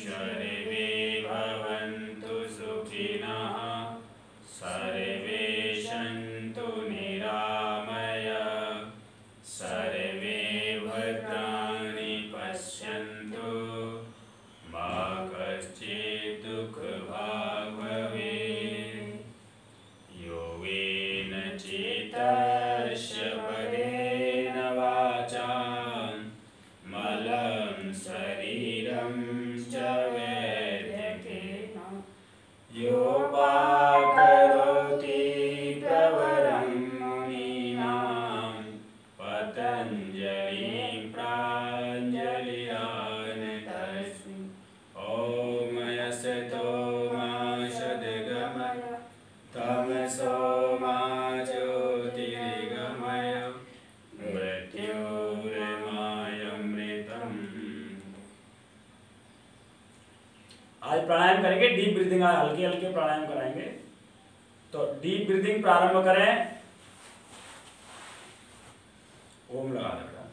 सर्वे भवन्तु सुखिनः सर्वे सन्तु निरामयाः सर्वे भद्राणि पश्यन्तु मा कश्चित् दुःखभाग् भवेत् योगेन चित्तस्य पदेन वाचा मलं शरीरं च वैद्यकेन योपाकरोति प्रवरं मुनीनां पतञ्जलिं प्राञ्जलिरानतस्मिन् ॐ असतो मा सद्गमय तमसो मा ज्योतिर्गमय मृत्योर्मामृतम्। आज प्राणायाम करेंगे, डीप ब्रीदिंग, हल्के हल्के प्राणायाम कराएंगे। तो डीप ब्रीदिंग प्रारंभ करें। ओम लगा देगा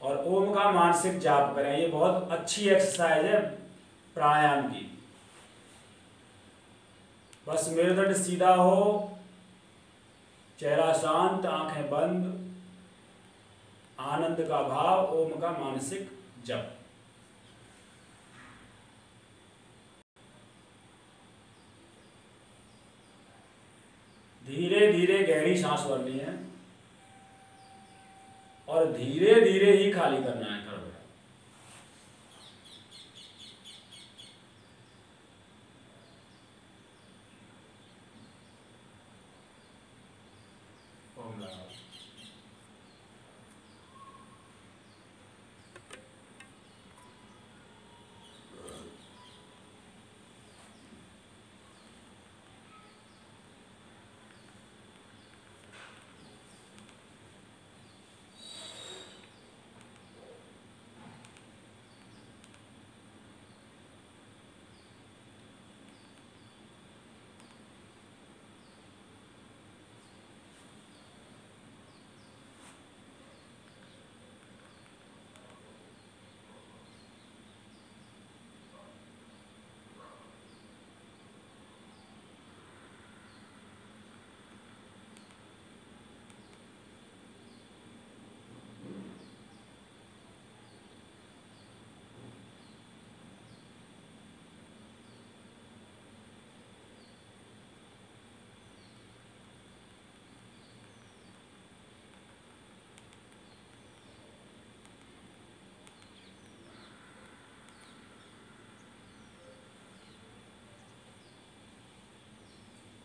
और ओम का मानसिक जाप करें। ये बहुत अच्छी एक्सरसाइज है प्राणायाम की। बस मेरुदंड सीधा हो, चेहरा शांत, आंखें बंद, आनंद का भाव, ओम का मानसिक जप। धीरे धीरे गहरी सांस भरनी है और धीरे धीरे ही खाली करना है। कर ओम लगा।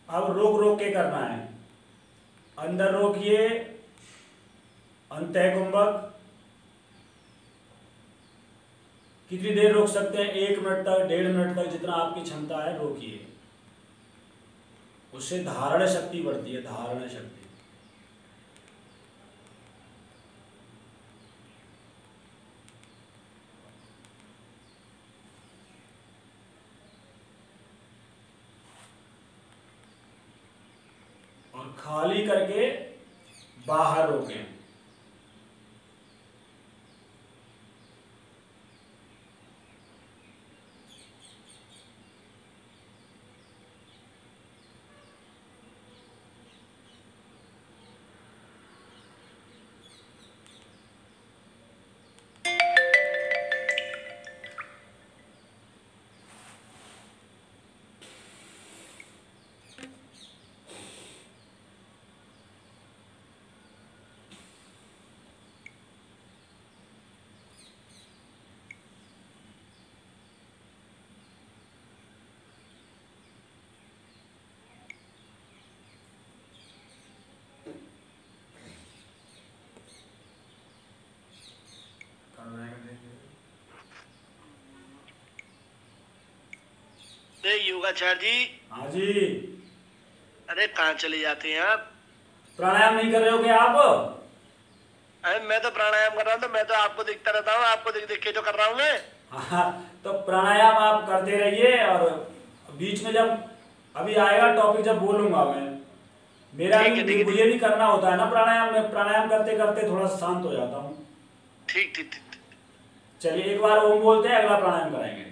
अब रोक रोक के करना है। अंदर रोकिए, अंतः कुंभक। कितनी देर रोक सकते हैं? 1 मिनट तक, 1.5 मिनट तक, जितना आपकी क्षमता है रोकिए। उससे धारण शक्ति बढ़ती है, धारण शक्ति। और खाली करके बाहर रोकें। योगाचार्य जी। हाँ जी। अरे कहाँ चले जाते हैं आप? प्राणायाम नहीं कर रहे हो क्या आप? अरे मैं तो प्राणायाम कर रहा हूँ, तो मैं तो आपको दिखता रहता हूँ, आपको देख देख के तो कर रहा हूँ मैं। हाँ, तो प्राणायाम आप करते रहिए और बीच में जब अभी आएगा टॉपिक, जब बोलूंगा मैं, मेरा भी मुझे भी करना होता है ना प्राणायाम। मैं प्राणायाम करते करते थोड़ा शांत हो जाता हूँ। ठीक ठीक ठीक। चलिए एक बार ओम बोलते हैं, अगला प्राणायाम कराएंगे।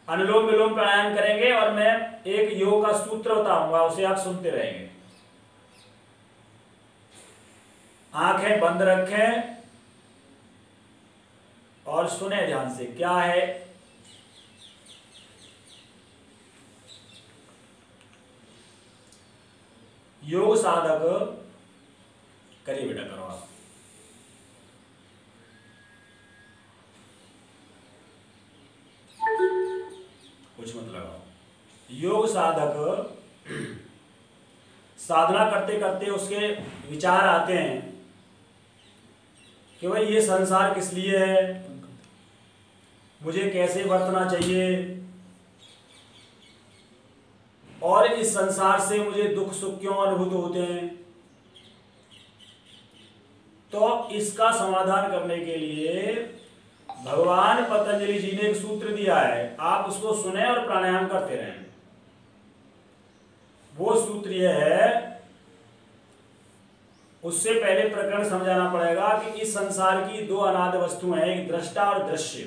अनुलोम विलोम प्राणायाम करेंगे और मैं एक योग का सूत्र बताऊंगा, उसे आप सुनते रहेंगे। आंखें बंद रखें और सुने ध्यान से। क्या है? योग साधक, करिए बेटा, करो आप। कुछ मत लगाओ। योग साधक साधना करते करते उसके विचार आते हैं कि भाई ये संसार किस लिए है, मुझे कैसे बरतना चाहिए, और इस संसार से मुझे दुख सुख क्यों अनुभूत होते हैं। तो इसका समाधान करने के लिए भगवान पतंजलि जी ने एक सूत्र दिया है, आप उसको सुने और प्राणायाम करते रहें। वो सूत्र यह है, उससे पहले प्रकरण समझाना पड़ेगा कि इस संसार की दो अनादि वस्तुएं हैं, एक दृष्टा और दृश्य।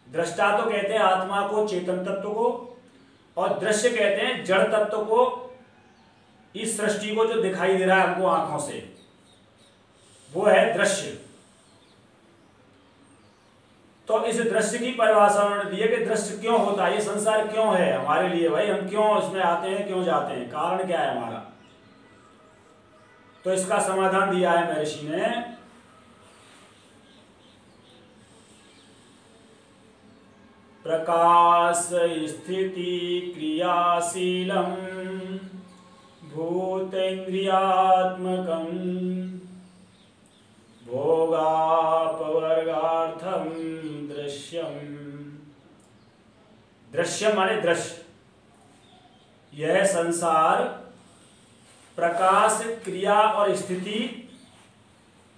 दृष्टा तो कहते हैं आत्मा को, चेतन तत्व को, और दृश्य कहते हैं जड़ तत्व को, इस सृष्टि को जो दिखाई दे रहा है हमको आंखों से, वो है दृश्य। तो इस दृश्य की परिभाषा उन्होंने दी है कि दृश्य क्यों होता है, ये संसार क्यों है हमारे लिए, भाई हम क्यों इसमें आते हैं, क्यों जाते हैं, कारण क्या है हमारा। तो इसका समाधान दिया है महर्षि ने। प्रकाश स्थिति क्रियाशीलम भूतेन्द्रियात्मकम भोगापवर्गार्थम दृश्यम। दृश्यम माने दृश्य। यह संसार प्रकाश, क्रिया और स्थिति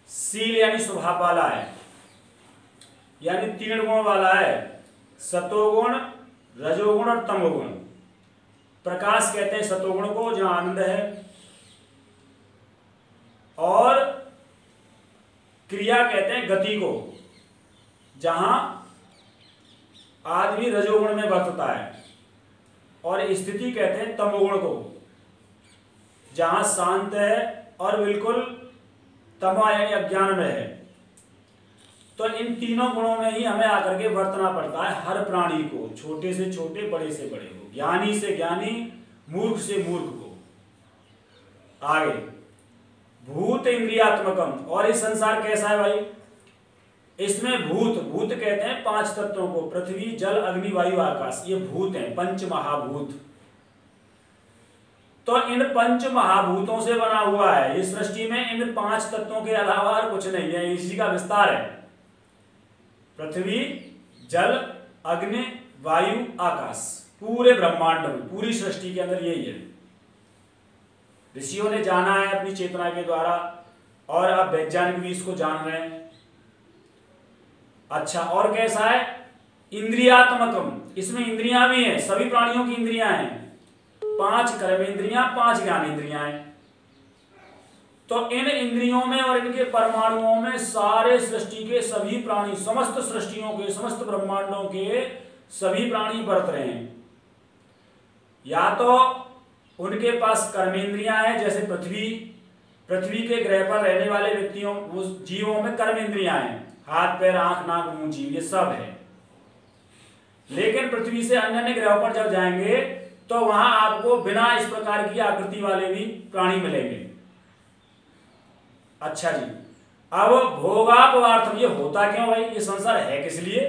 शील यानी स्वभाव वाला है, यानी 3 गुण वाला है, सतोगुण, रजोगुण और तमोगुण। प्रकाश कहते हैं सतोगुण को, जहां आनंद है, और क्रिया कहते हैं गति को, जहां आदमी रजोगुण में बरतता है, और स्थिति कहते हैं तमोगुण को, जहां शांत है और बिल्कुल तमा यानी अज्ञान में है। तो इन तीनों गुणों में ही हमें आकर के बरतना पड़ता है हर प्राणी को, छोटे से छोटे, बड़े से बड़े को, ज्ञानी से ज्ञानी, मूर्ख से मूर्ख को। आगे भूत इंद्रियात्मकम। और इस संसार कैसा है भाई? इसमें भूत, भूत कहते हैं 5 तत्वों को, पृथ्वी, जल, अग्नि, वायु, आकाश, ये भूत हैं, 5 महाभूत। तो इन 5 महाभूतों से बना हुआ है इस सृष्टि में, इन 5 तत्वों के अलावा और कुछ नहीं है, इसी का विस्तार है। पृथ्वी, जल, अग्नि, वायु, आकाश, पूरे ब्रह्मांड में, पूरी सृष्टि के अंदर यही है। ऋषियों ने जाना है अपनी चेतना के द्वारा, और अब वैज्ञानिक भी इसको जान रहे हैं। अच्छा, और कैसा है? इंद्रियात्मकम। इसमें इंद्रियां भी हैं, सभी प्राणियों की इंद्रियां हैं, 5 कर्मेंद्रियां, 5 ज्ञानेंद्रियां हैं। तो इन इंद्रियों में और इनके परमाणुओं में सारे सृष्टि के सभी प्राणी, समस्त सृष्टियों के, समस्त ब्रह्मांडों के सभी प्राणी बरत रहे हैं। या तो उनके पास कर्मेंद्रियां हैं, जैसे पृथ्वी के ग्रह पर रहने वाले व्यक्तियों, उस जीवों में कर्मेंद्रियां हैं, हाथ, पैर, आंख, नाक, मुंह, जीभ, ये सब है। लेकिन पृथ्वी से अन्य ग्रहों पर जब जाएंगे तो वहां आपको बिना इस प्रकार की आकृति वाले भी प्राणी मिलेंगे। अच्छा जी, अब भोगापवार्थम, ये होता क्यों भाई, ये संसार है किस लिए?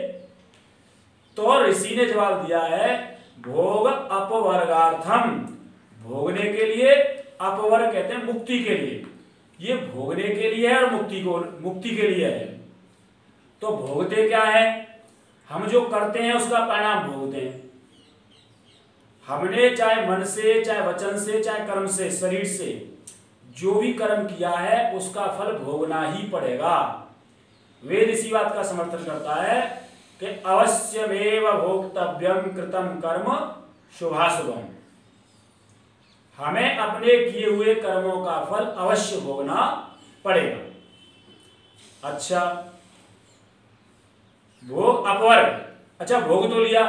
तो ऋषि ने जवाब दिया है, भोग अपवर्गार्थम, भोगने के लिए, अपवर्ग कहते हैं मुक्ति के लिए। ये भोगने के लिए है और मुक्ति के लिए है। तो भोगते क्या है? हम जो करते हैं उसका परिणाम भोगते हैं। हमने चाहे मन से, चाहे वचन से, चाहे कर्म से, शरीर से जो भी कर्म किया है उसका फल भोगना ही पड़ेगा। वेद इसी बात का समर्थन करता है कि अवश्यमेव भोक्तव्यम कृतम कर्म शुभाशुभम। हमें अपने किए हुए कर्मों का फल अवश्य भोगना पड़ेगा। अच्छा, भोग अपवर्ग। अच्छा, भोग तो लिया,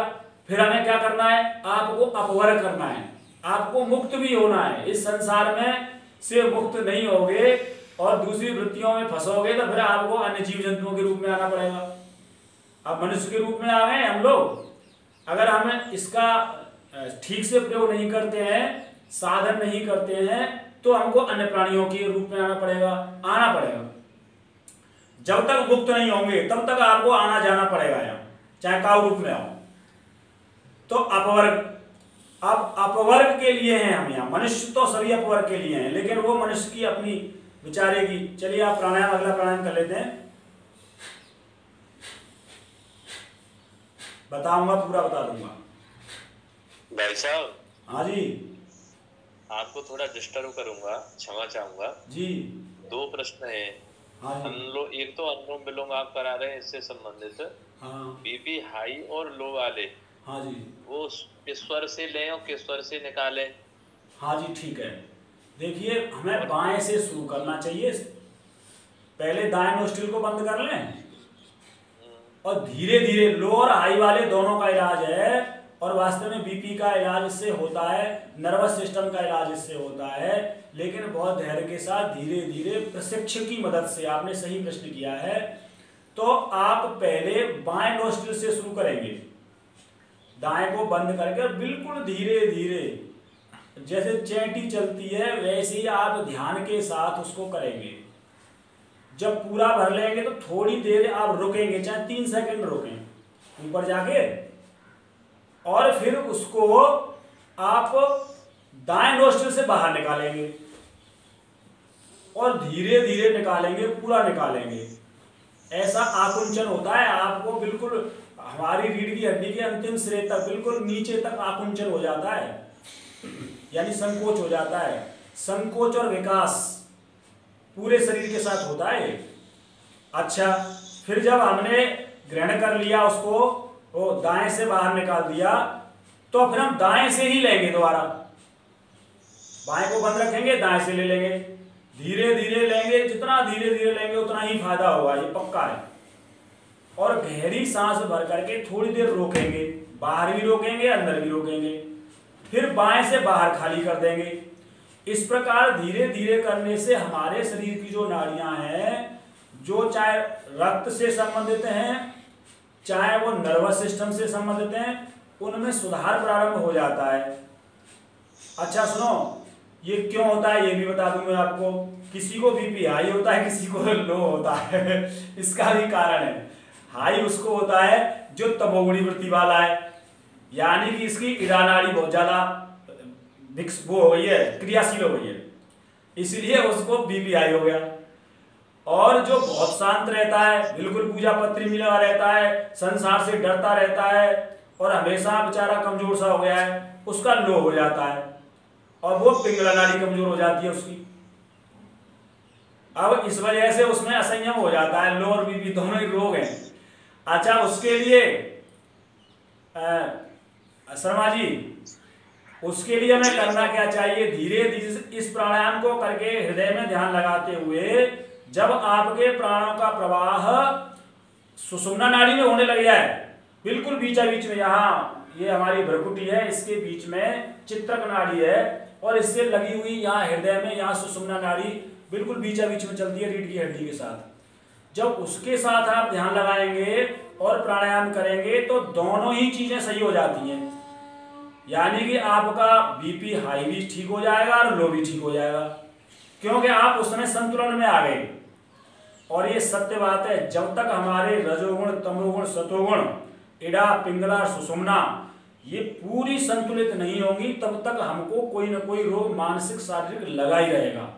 फिर हमें क्या करना है? आपको अपवर्ग करना है, आपको मुक्त भी होना है। इस संसार में से मुक्त नहीं होगे और दूसरी वृत्तियों में फंसोगे तो फिर आपको अन्य जीव जंतुओं के रूप में आना पड़ेगा। अब मनुष्य के रूप में आ गए हम लोग, अगर हम इसका ठीक से प्रयोग नहीं करते हैं, साधन नहीं करते हैं, तो हमको अन्य प्राणियों के रूप में आना पड़ेगा। जब तक मुक्त नहीं होंगे तब तक आपको आना जाना पड़ेगा यहाँ, चाहे काउ रूप में आओ। तो अपवर्ग, अब अपवर्ग के लिए हैं हम यहाँ। मनुष्य तो सभी अपवर्ग के लिए हैं, लेकिन वो मनुष्य की अपनी विचारे की। चलिए आप प्राणायाम, अगला प्राणायाम कर लेते हैं। बताऊंगा, पूरा बता दूंगा। भाई साहब। हाँ जी। आपको थोड़ा डिस्टर्ब करूंगा, क्षमा चाहूंगा जी। 2 प्रश्न है। हाँ जी। एक तो अनुलोम विलोम आप करा रहे हैं, इससे संबंधित। हाँ। बीपी हाई और लो वाले, हाँ जी, वो किस स्वर से लें और किस स्वर से निकालें? हाँ जी, ठीक है। देखिए, हमें बाएं से शुरू करना चाहिए। पहले दाएं नोस्ट्रिल को बंद कर लें और धीरे धीरे, लो और हाई वाले दोनों का इलाज है। और वास्तव में बीपी का इलाज इससे होता है, नर्वस सिस्टम का इलाज इससे होता है, लेकिन बहुत धैर्य के साथ धीरे धीरे प्रशिक्षक की मदद से। आपने सही प्रश्न किया है। तो आप पहले बाएं नोस्ट्रिल से शुरू करेंगे, दाएं को बंद करके, और बिल्कुल धीरे धीरे, जैसे चैंटी चलती है वैसे ही आप ध्यान के साथ उसको करेंगे। जब पूरा भर लेंगे तो थोड़ी देर आप रुकेंगे, चाहे 3 सेकंड रुकें ऊपर जाके, और फिर उसको आप दाएं नोस्ट्रिल से बाहर निकालेंगे और धीरे धीरे निकालेंगे, पूरा निकालेंगे। ऐसा आकुंचन होता है, आपको बिल्कुल हमारी रीढ़ की हड्डी के अंतिम सिरे तक, बिल्कुल नीचे तक आकुंचन हो जाता है, यानी संकोच हो जाता है। संकोच और विकास पूरे शरीर के साथ होता है। अच्छा, फिर जब हमने ग्रहण कर लिया उसको, वो दाएं से बाहर निकाल दिया, तो फिर हम दाएं से ही लेंगे दोबारा। बाएं को बंद रखेंगे, दाएं से ले लेंगे, धीरे धीरे लेंगे। जितना धीरे धीरे लेंगे उतना ही फायदा होगा, ये पक्का है। और गहरी सांस भर करके थोड़ी देर रोकेंगे, बाहर भी रोकेंगे, अंदर भी रोकेंगे, फिर बाएं से बाहर खाली कर देंगे। इस प्रकार धीरे धीरे करने से हमारे शरीर की जो नाड़ियां हैं, जो चाहे रक्त से संबंधित हैं, चाहे वो नर्वस सिस्टम से संबंधित हैं, उनमें सुधार प्रारंभ हो जाता है। अच्छा सुनो, ये क्यों होता है ये भी बता दूं मैं आपको। किसी को बीपी हाई होता है, किसी को लो होता है। इसका भी कारण है। हाई उसको होता है जो तमोगुणी वृत्ति वाला है, यानी कि इसकी इड़ा नाड़ी बहुत ज्यादा वो हो गई है, क्रियाशील हो गई है, इसलिए उसको बीपी हाई हो गया। और जो बहुत शांत रहता है, बिल्कुल पूजा पत्री में लगा रहता है, संसार से डरता रहता है और हमेशा बेचारा कमजोर सा हो गया है, उसका लो हो जाता है और वो पिंगला नाड़ी कमजोर हो जाती है उसकी। अब इस वजह से उसमें असंयम हो जाता है। लो और बीपी दोनों ही रोग हैं। अच्छा, उसके लिए शर्मा जी, उसके लिए हमें करना क्या चाहिए? धीरे धीरे इस प्राणायाम को करके हृदय में ध्यान लगाते हुए, जब आपके प्राणों का प्रवाह सुषुम्ना नाड़ी में होने लग जाए, बिल्कुल बीचा बीच में, यहाँ ये हमारी भ्रुकुटी है, इसके बीच में चित्रक नाड़ी है और इससे लगी हुई यहाँ हृदय में, यहाँ सुषुम्ना नाड़ी बिल्कुल बीचा बीच में चलती है रीढ़ की हड्डी के साथ। जब उसके साथ आप ध्यान लगाएंगे और प्राणायाम करेंगे तो दोनों ही चीजें सही हो जाती हैं, यानी कि आपका बीपी हाई भी ठीक हो जाएगा और लो भी ठीक हो जाएगा, क्योंकि आप उस समय संतुलन में आ गए। और ये सत्य बात है, जब तक हमारे रजोगुण, तमोगुण, सतोगुण, इड़ा, पिंगला, सुषुम्ना ये पूरी संतुलित नहीं होंगी, तब तक हमको कोई ना कोई रोग मानसिक शारीरिक लगा ही रहेगा।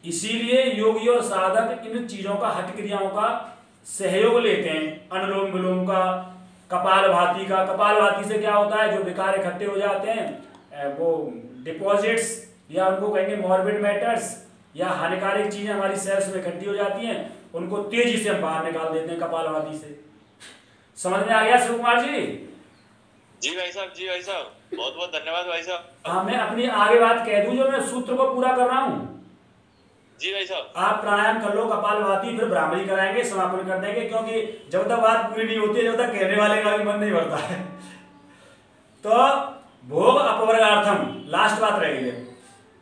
इसीलिए योगी और साधक इन चीजों का, हठ क्रियाओं का सहयोग लेते हैं। अनुलोम विलोम का, कपालभाति का। कपालभाति से क्या होता है, जो विकार इकट्ठे हो जाते हैं, वो डिपॉजिट्स या उनको कहेंगे मॉर्बिड मैटर्स या हानिकारक चीजें हमारी सेल्स में इकट्ठी हो जाती हैं, उनको तेजी से हम बाहर निकाल देते हैं कपालभाति से। समझ में आ गया शिव कुमार जी? जी भाई साहब, जी भाई साहब, बहुत बहुत धन्यवाद भाई साहब। हाँ, मैं अपनी आगे बात कह दूं, जो मैं सूत्र को पूरा कर रहा हूँ। जी भाई साहब। आप प्राणायाम कर लो, कपालभाति, फिर ब्राह्मणी कराएंगे, समापन कर देंगे, क्योंकि जब तक बात पूरी नहीं होती है, जब तक कहने वाले का भी मन नहीं भरता है। तो भोग अपवर्गार्थम, लास्ट बात रह गई है।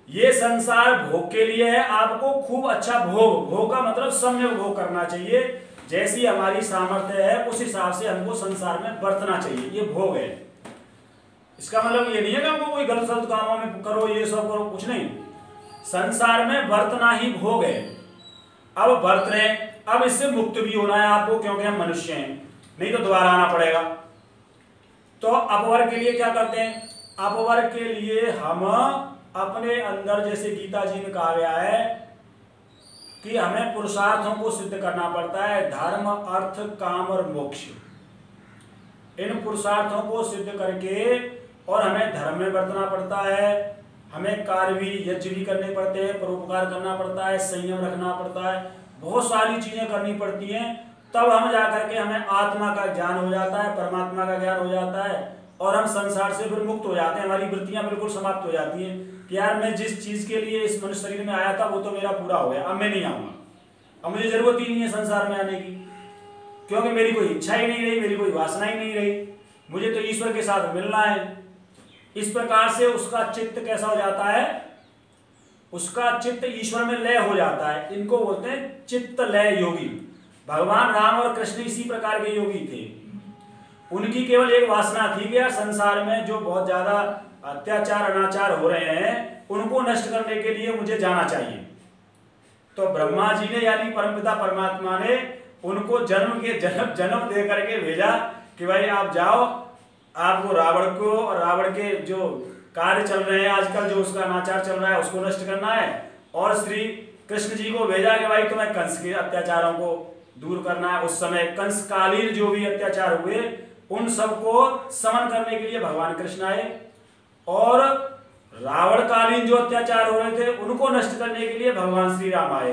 ये संसार भोग के लिए है, आपको खूब अच्छा भोग, भोग का मतलब सम्यक भोग करना चाहिए, जैसी हमारी सामर्थ्य है उस हिसाब से हमको संसार में बरतना चाहिए, ये भोग है। इसका मतलब ये नहीं है कि हमको कोई गलत सलत कामों में करो, ये सब करो, कुछ नहीं। संसार में बरतना ही भोग है। अब बरत रहे, अब इससे मुक्त भी होना है आपको, क्योंकि हम मनुष्य हैं, नहीं तो दोबारा आना पड़ेगा। तो अपवर्ग के लिए क्या करते हैं? अपवर्ग के लिए हम अपने अंदर, जैसे गीता जी में कहा गया है कि हमें पुरुषार्थों को सिद्ध करना पड़ता है, धर्म अर्थ काम और मोक्ष। इन पुरुषार्थों को सिद्ध करके और हमें धर्म में बरतना पड़ता है, हमें कार्य भी, यज्ञ भी करने पड़ते हैं, परोपकार करना पड़ता है, संयम रखना पड़ता है, बहुत सारी चीजें करनी पड़ती हैं। तब हम जाकर के हमें आत्मा का ज्ञान हो जाता है, परमात्मा का ज्ञान हो जाता है, और हम संसार से फिर मुक्त हो जाते हैं। हमारी वृत्तियां बिल्कुल समाप्त हो जाती हैं कि यार मैं जिस चीज के लिए इस मनुष्य शरीर में आया था वो तो मेरा पूरा हो गया, अब मैं नहीं आऊंगा, अब मुझे जरूरत ही नहीं है संसार में आने की, क्योंकि मेरी कोई इच्छा ही नहीं रही, मेरी कोई वासना ही नहीं रही, मुझे तो ईश्वर के साथ मिलना है। इस प्रकार से उसका चित्त कैसा हो जाता है? उसका चित्त ईश्वर में लय हो जाता है। इनको बोलते हैं चित्त लय योगी। भगवान राम और कृष्ण इसी प्रकार के योगी थे। उनकी केवल एक वासना थी कि यार संसार में जो बहुत ज्यादा अत्याचार अनाचार हो रहे हैं उनको नष्ट करने के लिए मुझे जाना चाहिए। तो ब्रह्मा जी ने, यानी परमपिता परमात्मा ने उनको जन्म दे करके भेजा कि भाई आप जाओ, आपको रावण को और रावण के जो कार्य चल रहे हैं आजकल, जो उसका अनाचार चल रहा है उसको नष्ट करना है, और श्री कृष्ण जी को भेजा कि भाई तुम्हें कंस के अत्याचारों को दूर करना है। उस समय कंस कालीन जो भी अत्याचार हुए उन सबको समन करने के लिए भगवान कृष्ण आए, और रावण कालीन जो अत्याचार हो रहे थे उनको नष्ट करने के लिए भगवान श्री राम आए।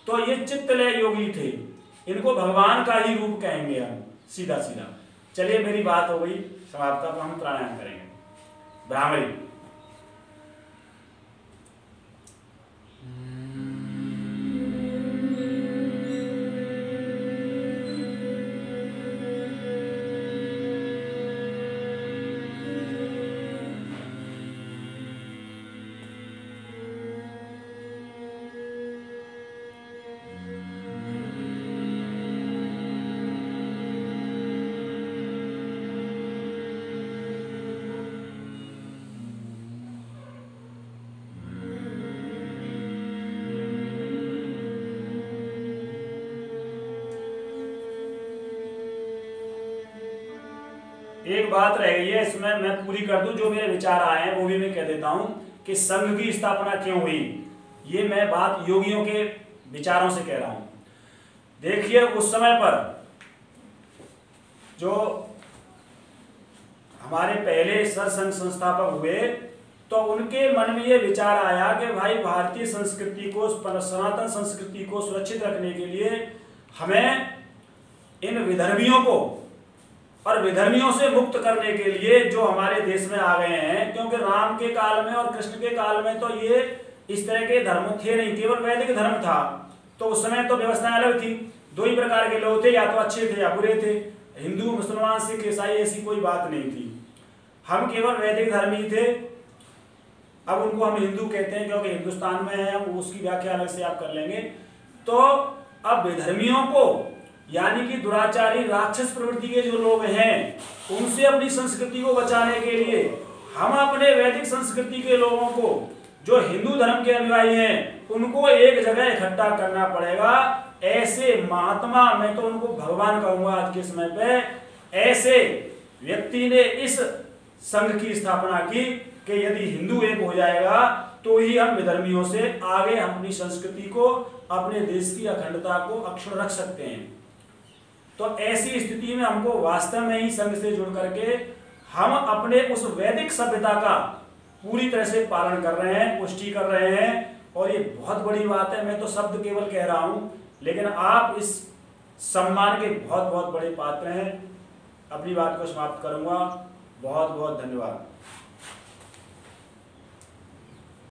तो ये चित्तलय योगी थे, इनको भगवान का ही रूप कहेंगे हम, सीधा सीधा। चलिए मेरी बात हो गई समाप्त, अब हम प्राणायाम करेंगे। ब्राह्मणी। एक बात रह गई है, इसमें मैं पूरी कर दूं, जो मेरे विचार आए हैं वो भी मैं कह देता हूं कि संघ की स्थापना क्यों हुई। ये मैं बात योगियों के विचारों से कह रहा हूं। देखिए उस समय पर जो हमारे पहले सरसंघ संस्थापक हुए तो उनके मन में ये विचार आया कि भाई भारतीय संस्कृति को, सनातन संस्कृति को सुरक्षित रखने के लिए हमें इन विधर्मियों को और विधर्मियों से मुक्त करने के लिए जो हमारे देश में आ गए हैं, क्योंकि राम के काल में और कृष्ण के काल में तो ये इस तरह के धर्म थे नहीं, केवल वैदिक धर्म था। तो उस समय तो व्यवस्थाएं अलग थी, दो ही प्रकार के लोग थे, या तो अच्छे थे या बुरे थे, हिंदू मुसलमान सिख ईसाई ऐसी कोई बात नहीं थी। हम केवल वैदिक धर्म ही थे। अब उनको हम हिंदू कहते हैं क्योंकि हिंदुस्तान में है, हम उसकी व्याख्या अलग से आप कर लेंगे। तो अब विधर्मियों को, यानी कि दुराचारी राक्षस प्रवृत्ति के जो लोग हैं, उनसे अपनी संस्कृति को बचाने के लिए हम अपने वैदिक संस्कृति के लोगों को, जो हिंदू धर्म के अनुयायी हैं, उनको एक जगह इकट्ठा करना पड़ेगा। ऐसे महात्मा, मैं तो उनको भगवान कहूंगा आज के समय पे, ऐसे व्यक्ति ने इस संघ की स्थापना की कि यदि हिंदू एक हो जाएगा तो ही हम विधर्मियों से आगे अपनी संस्कृति को, अपने देश की अखंडता को अक्षुण्ण रख सकते हैं। तो ऐसी स्थिति में हमको वास्तव में ही संघ से जुड़ करके हम अपने उस वैदिक सभ्यता का पूरी तरह से पालन कर रहे हैं, पुष्टि कर रहे हैं। और ये बहुत बड़ी बात है। मैं तो शब्द केवल कह रहा हूं, लेकिन आप इस सम्मान के बहुत बहुत बड़े पात्र हैं। अपनी बात को समाप्त करूंगा। बहुत बहुत धन्यवाद।